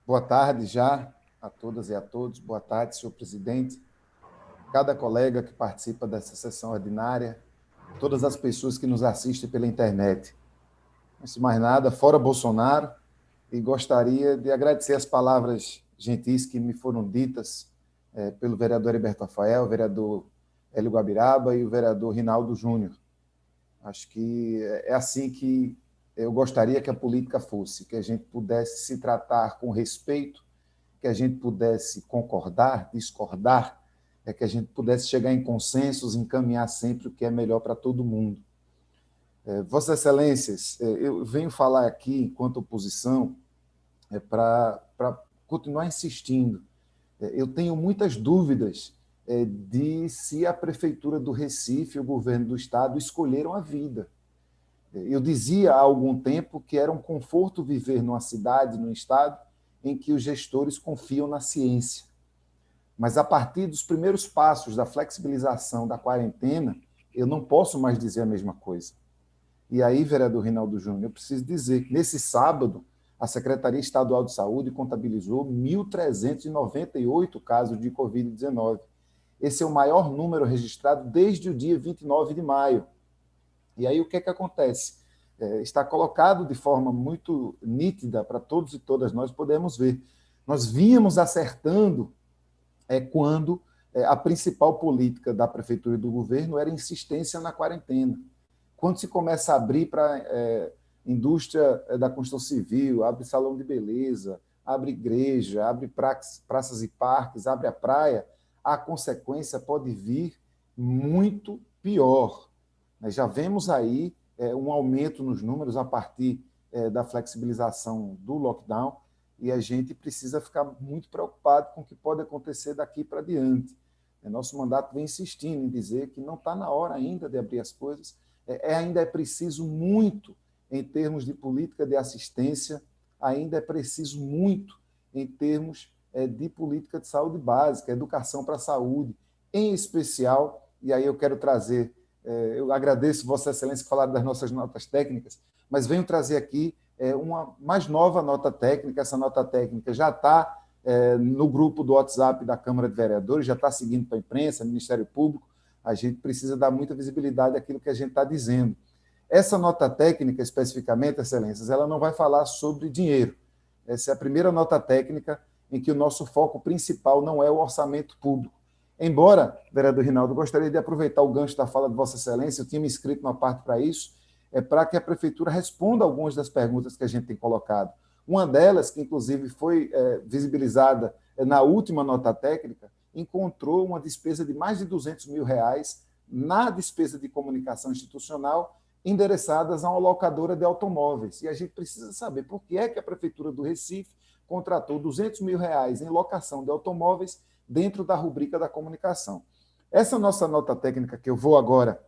Boa tarde já a todas e a todos. Boa tarde, senhor presidente, cada colega que participa dessa sessão ordinária, todas as pessoas que nos assistem pela internet. Antes de mais nada, fora Bolsonaro, e gostaria de agradecer as palavras gentis que me foram ditas pelo vereador Heriberto Rafael, o vereador Hélio Guabiraba e o vereador Rinaldo Júnior. Acho que é assim que eu gostaria que a política fosse, que a gente pudesse se tratar com respeito, que a gente pudesse concordar, discordar, que a gente pudesse chegar em consensos, encaminhar sempre o que é melhor para todo mundo. Vossas Excelências, eu venho falar aqui, enquanto oposição, para continuar insistindo. Eu tenho muitas dúvidas de se a Prefeitura do Recife e o governo do Estado escolheram a vida. Eu dizia há algum tempo que era um conforto viver numa cidade, num estado, em que os gestores confiam na ciência. Mas a partir dos primeiros passos da flexibilização da quarentena, eu não posso mais dizer a mesma coisa. E aí, vereador Rinaldo Júnior, eu preciso dizer que nesse sábado, a Secretaria Estadual de Saúde contabilizou 1.398 casos de Covid-19. Esse é o maior número registrado desde o dia 29 de maio. E aí, o que é que acontece? Está colocado de forma muito nítida para todos e todas nós podemos ver. Nós vínhamos acertando quando a principal política da prefeitura e do governo era insistência na quarentena. Quando se começa a abrir para indústria da construção civil, abre salão de beleza, abre igreja, abre praças e parques, abre a praia, a consequência pode vir muito pior. Nós já vemos aí um aumento nos números a partir da flexibilização do lockdown, e a gente precisa ficar muito preocupado com o que pode acontecer daqui para diante. Nosso mandato vem insistindo em dizer que não está na hora ainda de abrir as coisas, ainda é preciso muito em termos de política de assistência, ainda é preciso muito em termos de política de saúde básica, educação para a saúde, em especial, e aí eu quero trazer, eu agradeço Vossa Excelência por falar das nossas notas técnicas, mas venho trazer aqui uma mais nova nota técnica. Essa nota técnica já está no grupo do WhatsApp da Câmara de Vereadores, já está seguindo para a imprensa, Ministério Público. A gente precisa dar muita visibilidade àquilo que a gente está dizendo. Essa nota técnica, especificamente, Excelências, ela não vai falar sobre dinheiro. Essa é a primeira nota técnica em que o nosso foco principal não é o orçamento público. Embora, vereador Rinaldo, gostaria de aproveitar o gancho da fala de Vossa Excelência, eu tinha me inscrito uma parte para isso, para que a Prefeitura responda algumas das perguntas que a gente tem colocado. Uma delas, que inclusive foi visibilizada na última nota técnica, encontrou uma despesa de mais de R$ 200 mil na despesa de comunicação institucional, endereçadas a uma locadora de automóveis. E a gente precisa saber por que é que a Prefeitura do Recife contratou R$ 200 mil em locação de automóveis dentro da rubrica da comunicação. Essa nossa nota técnica, que eu vou agora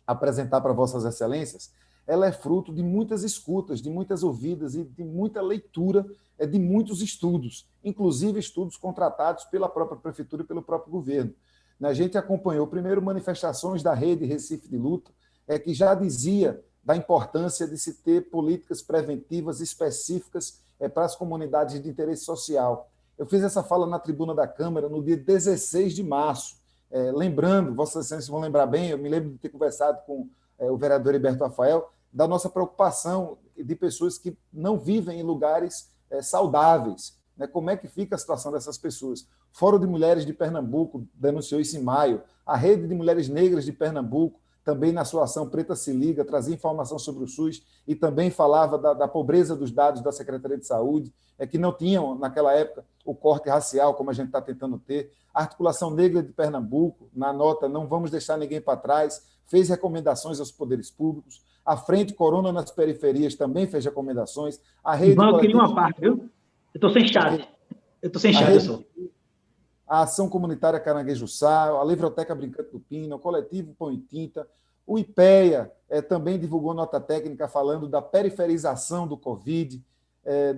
apresentar para Vossas Excelências, ela é fruto de muitas escutas, de muitas ouvidas e de muita leitura, de muitos estudos, inclusive estudos contratados pela própria Prefeitura e pelo próprio governo. A gente acompanhou primeiro manifestações da Rede Recife de Luta, que já dizia da importância de se ter políticas preventivas específicas para as comunidades de interesse social. Eu fiz essa fala na tribuna da Câmara no dia 16 de março, lembrando, Vossas Excelências vão lembrar bem, eu me lembro de ter conversado com o vereador Heriberto Rafael, da nossa preocupação de pessoas que não vivem em lugares saudáveis. Como é que fica a situação dessas pessoas? Fórum de Mulheres de Pernambuco denunciou isso em maio, a Rede de Mulheres Negras de Pernambuco, também na sua ação Preta se Liga, trazia informação sobre o SUS e também falava da pobreza dos dados da Secretaria de Saúde, que não tinham, naquela época, o corte racial, como a gente está tentando ter. A Articulação Negra de Pernambuco, na nota Não Vamos Deixar Ninguém para Trás, fez recomendações aos poderes públicos. A Frente Corona nas Periferias também fez recomendações. A Rede Ivan, eu queria Coletiva... uma parte, viu? Eu estou sem chat. Eu estou sem a chat, rede, pessoal. A Ação Comunitária Caranguejo-Sá, a Livroteca Brincante do Pino, o Coletivo Pão e Tinta, o IPEA também divulgou nota técnica falando da periferização do Covid.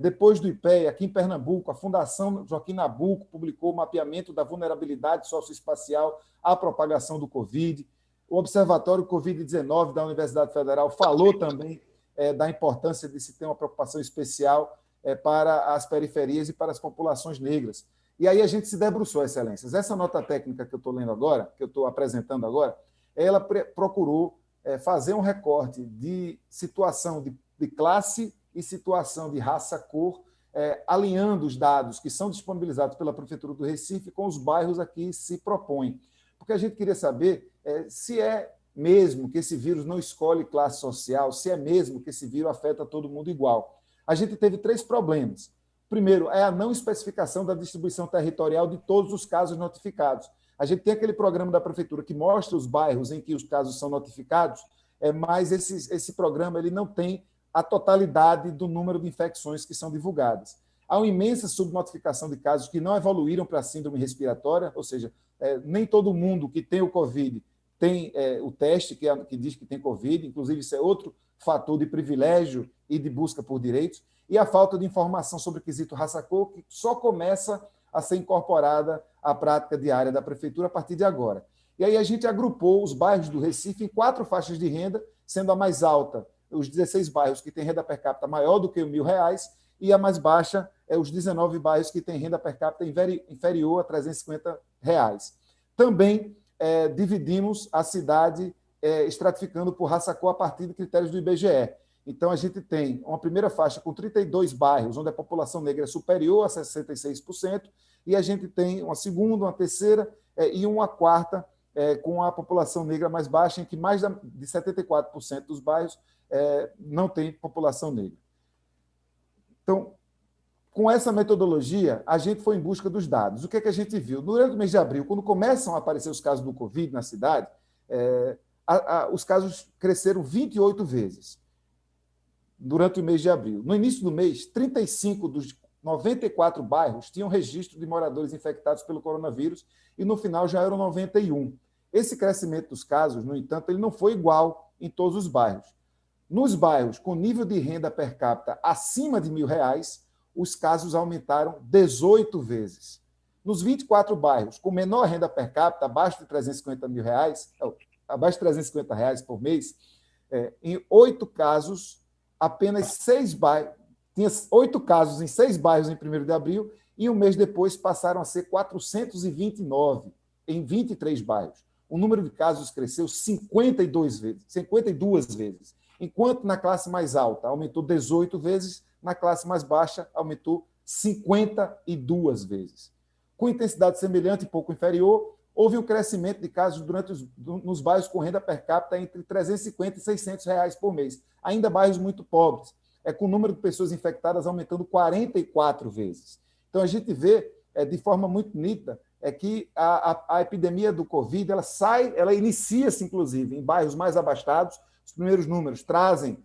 Depois do IPEA, aqui em Pernambuco, a Fundação Joaquim Nabuco publicou o mapeamento da vulnerabilidade socioespacial à propagação do Covid. O Observatório Covid-19 da Universidade Federal falou também da importância de se ter uma preocupação especial para as periferias e para as populações negras. E aí a gente se debruçou, Excelências. Essa nota técnica que eu estou lendo agora, que eu estou apresentando agora, ela procurou fazer um recorte de situação de classe e situação de raça, cor, alinhando os dados que são disponibilizados pela Prefeitura do Recife com os bairros a que se propõe. Porque a gente queria saber se é mesmo que esse vírus não escolhe classe social, se é mesmo que esse vírus afeta todo mundo igual. A gente teve 3 problemas. Primeiro, é a não especificação da distribuição territorial de todos os casos notificados. A gente tem aquele programa da Prefeitura que mostra os bairros em que os casos são notificados, mas esse programa ele não tem a totalidade do número de infecções que são divulgadas. Há uma imensa subnotificação de casos que não evoluíram para a síndrome respiratória, ou seja, nem todo mundo que tem o Covid tem o teste que diz que tem Covid, inclusive isso é outro fator de privilégio e de busca por direitos, e a falta de informação sobre o quesito raça-cor, que só começa a ser incorporada à prática diária da Prefeitura a partir de agora. E aí a gente agrupou os bairros do Recife em 4 faixas de renda, sendo a mais alta os 16 bairros que têm renda per capita maior do que R$1.000, e a mais baixa os 19 bairros que têm renda per capita inferior a R$350. Também dividimos a cidade estratificando por raça-cor a partir de critérios do IBGE. Então, a gente tem uma primeira faixa com 32 bairros, onde a população negra é superior a 66%, e a gente tem uma segunda, uma terceira e uma quarta com a população negra mais baixa, em que mais de 74% dos bairros não tem população negra. Então, com essa metodologia, a gente foi em busca dos dados. O que é que a gente viu? Durante o mês de abril, quando começam a aparecer os casos do Covid na cidade, os casos cresceram 28 vezes durante o mês de abril. No início do mês, 35 dos 94 bairros tinham registro de moradores infectados pelo coronavírus e, no final, já eram 91. Esse crescimento dos casos, no entanto, ele não foi igual em todos os bairros. Nos bairros com nível de renda per capita acima de R$1.000, os casos aumentaram 18 vezes. Nos 24 bairros com menor renda per capita, abaixo de R$350 por mês, em 8 casos, apenas 6 bairros, tinha 8 casos em 6 bairros em 1º de abril, e um mês depois passaram a ser 429 em 23 bairros. O número de casos cresceu 52 vezes, enquanto na classe mais alta aumentou 18 vezes, na classe mais baixa aumentou 52 vezes. Com intensidade semelhante e pouco inferior, houve um crescimento de casos nos bairros com renda per capita entre R$350 e R$600 por mês, ainda bairros muito pobres, com o número de pessoas infectadas aumentando 44 vezes. Então, a gente vê de forma muito nítida que a epidemia do Covid ela inicia-se, inclusive, em bairros mais abastados. Os primeiros números trazem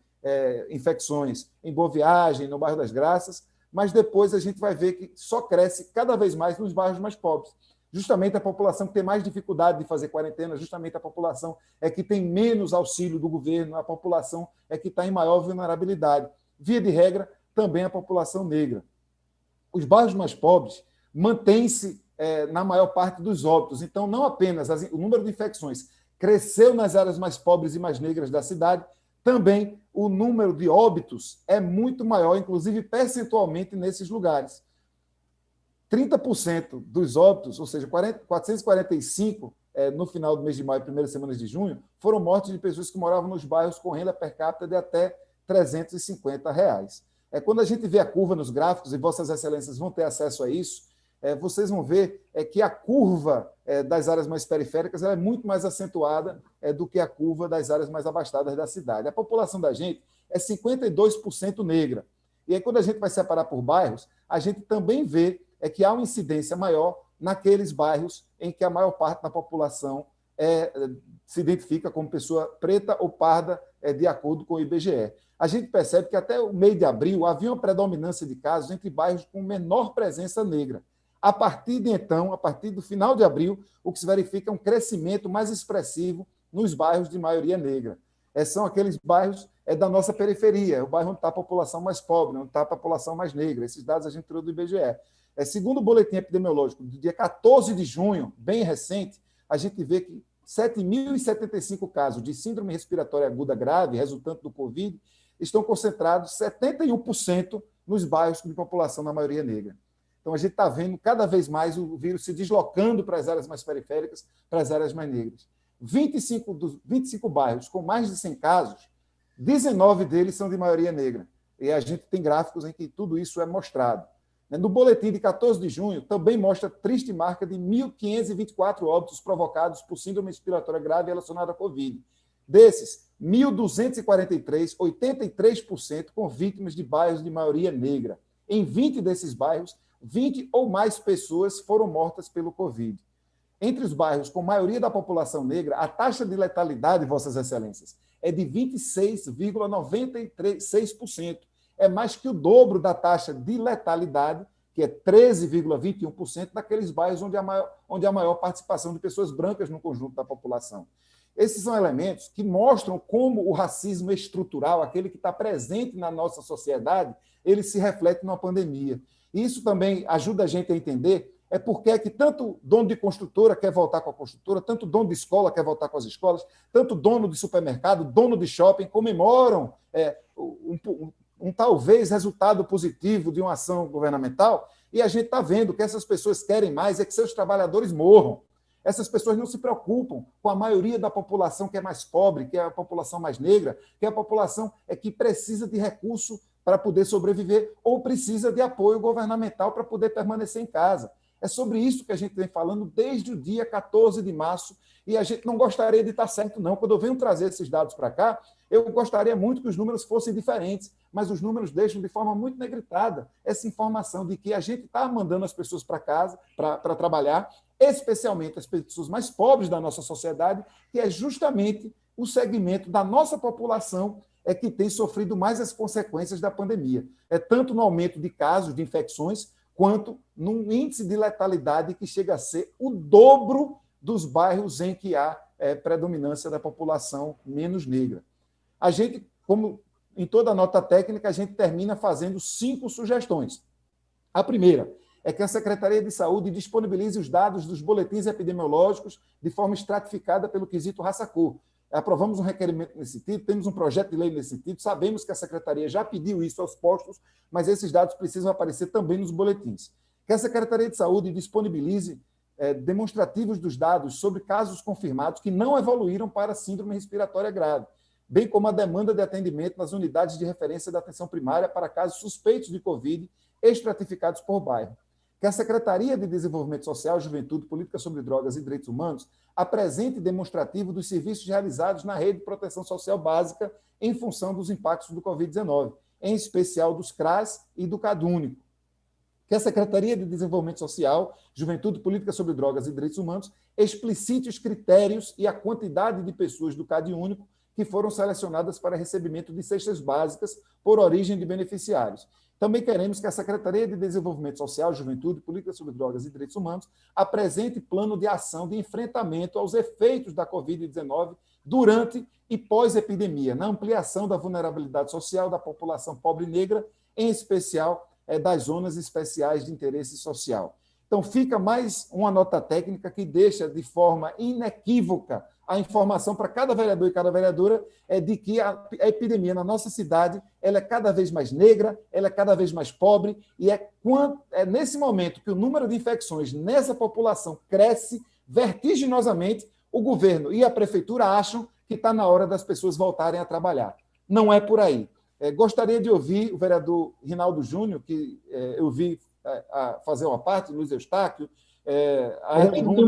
infecções em Boa Viagem, no bairro das Graças, mas depois a gente vai ver que só cresce cada vez mais nos bairros mais pobres. Justamente a população que tem mais dificuldade de fazer quarentena, justamente a população que tem menos auxílio do governo, a população que está em maior vulnerabilidade. Via de regra, também a população negra. Os bairros mais pobres mantêm-se na maior parte dos óbitos. Então, não apenas o número de infecções cresceu nas áreas mais pobres e mais negras da cidade, também o número de óbitos é muito maior, inclusive percentualmente nesses lugares. 30% dos óbitos, ou seja, 445 no final do mês de maio e primeiras semanas de junho, foram mortes de pessoas que moravam nos bairros com renda per capita de até R$350. Quando a gente vê a curva nos gráficos, e Vossas Excelências vão ter acesso a isso, vocês vão ver que a curva das áreas mais periféricas é muito mais acentuada do que a curva das áreas mais abastadas da cidade. A população da gente é 52% negra. E aí, quando a gente vai separar por bairros, a gente também vê que há uma incidência maior naqueles bairros em que a maior parte da população se identifica como pessoa preta ou parda, de acordo com o IBGE. A gente percebe que até o mês de abril havia uma predominância de casos entre bairros com menor presença negra. A partir do final de abril, o que se verifica é um crescimento mais expressivo nos bairros de maioria negra. São aqueles bairros da nossa periferia, o bairro onde está a população mais pobre, onde está a população mais negra. Esses dados a gente tirou do IBGE. Segundo o boletim epidemiológico do dia 14 de junho, bem recente, a gente vê que 7.075 casos de síndrome respiratória aguda grave, resultante do Covid, estão concentrados 71% nos bairros de população na maioria negra. Então, a gente está vendo cada vez mais o vírus se deslocando para as áreas mais periféricas, para as áreas mais negras. 25 dos 25 bairros com mais de 100 casos, 19 deles são de maioria negra. E a gente tem gráficos em que tudo isso é mostrado. No boletim de 14 de junho, também mostra triste marca de 1.524 óbitos provocados por síndrome respiratória grave relacionada à Covid. Desses, 1.243, 83% com vítimas de bairros de maioria negra. Em 20 desses bairros, 20 ou mais pessoas foram mortas pelo Covid. Entre os bairros com maioria da população negra, a taxa de letalidade, Vossas Excelências, é de 26,96%. É mais que o dobro da taxa de letalidade, que é 13,21%, naqueles bairros onde há maior participação de pessoas brancas no conjunto da população. Esses são elementos que mostram como o racismo estrutural, aquele que está presente na nossa sociedade, ele se reflete numa pandemia. E isso também ajuda a gente a entender porque é que tanto dono de construtora quer voltar com a construtora, tanto dono de escola quer voltar com as escolas, tanto dono de supermercado, dono de shopping comemoram um talvez resultado positivo de uma ação governamental, e a gente está vendo que essas pessoas querem mais que seus trabalhadores morram. Essas pessoas não se preocupam com a maioria da população que é mais pobre, que é a população mais negra, que é a população que precisa de recurso para poder sobreviver ou precisa de apoio governamental para poder permanecer em casa. É sobre isso que a gente vem falando desde o dia 14 de março, e a gente não gostaria de estar certo, não. Quando eu venho trazer esses dados para cá, eu gostaria muito que os números fossem diferentes, mas os números deixam de forma muito negritada essa informação de que a gente está mandando as pessoas para casa, para trabalhar, especialmente as pessoas mais pobres da nossa sociedade, que é justamente o segmento da nossa população que tem sofrido mais as consequências da pandemia. É tanto no aumento de casos, de infecções, quanto num índice de letalidade que chega a ser o dobro dos bairros em que há predominância da população menos negra. A gente, como em toda nota técnica, a gente termina fazendo 5 sugestões. A primeira é que a Secretaria de Saúde disponibilize os dados dos boletins epidemiológicos de forma estratificada pelo quesito raça-cor. Aprovamos um requerimento nesse sentido, temos um projeto de lei nesse sentido, sabemos que a Secretaria já pediu isso aos postos, mas esses dados precisam aparecer também nos boletins. Que a Secretaria de Saúde disponibilize demonstrativos dos dados sobre casos confirmados que não evoluíram para síndrome respiratória grave, bem como a demanda de atendimento nas unidades de referência da atenção primária para casos suspeitos de Covid, estratificados por bairro. Que a Secretaria de Desenvolvimento Social, Juventude, Política sobre Drogas e Direitos Humanos apresente demonstrativo dos serviços realizados na rede de proteção social básica em função dos impactos do Covid-19, em especial dos CRAS e do CadÚnico. Que a Secretaria de Desenvolvimento Social, Juventude, Política sobre Drogas e Direitos Humanos explicite os critérios e a quantidade de pessoas do CadÚnico que foram selecionadas para recebimento de cestas básicas por origem de beneficiários. Também queremos que a Secretaria de Desenvolvimento Social, Juventude, Política sobre Drogas e Direitos Humanos apresente plano de ação de enfrentamento aos efeitos da Covid-19 durante e pós-epidemia, na ampliação da vulnerabilidade social da população pobre e negra, em especial das zonas especiais de interesse social. Então, fica mais uma nota técnica que deixa de forma inequívoca a informação para cada vereador e cada vereadora de que a epidemia na nossa cidade ela é cada vez mais negra, ela é cada vez mais pobre, e é nesse momento que o número de infecções nessa população cresce vertiginosamente, o governo e a prefeitura acham que está na hora das pessoas voltarem a trabalhar. Não é por aí. Gostaria de ouvir o vereador Rinaldo Júnior, que eu vi fazer uma parte, Luiz Eustáquio. Não tem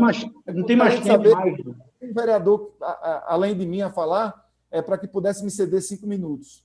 mais tempo mais. Um vereador, além de mim, a falar, para que pudesse me ceder 5 minutos.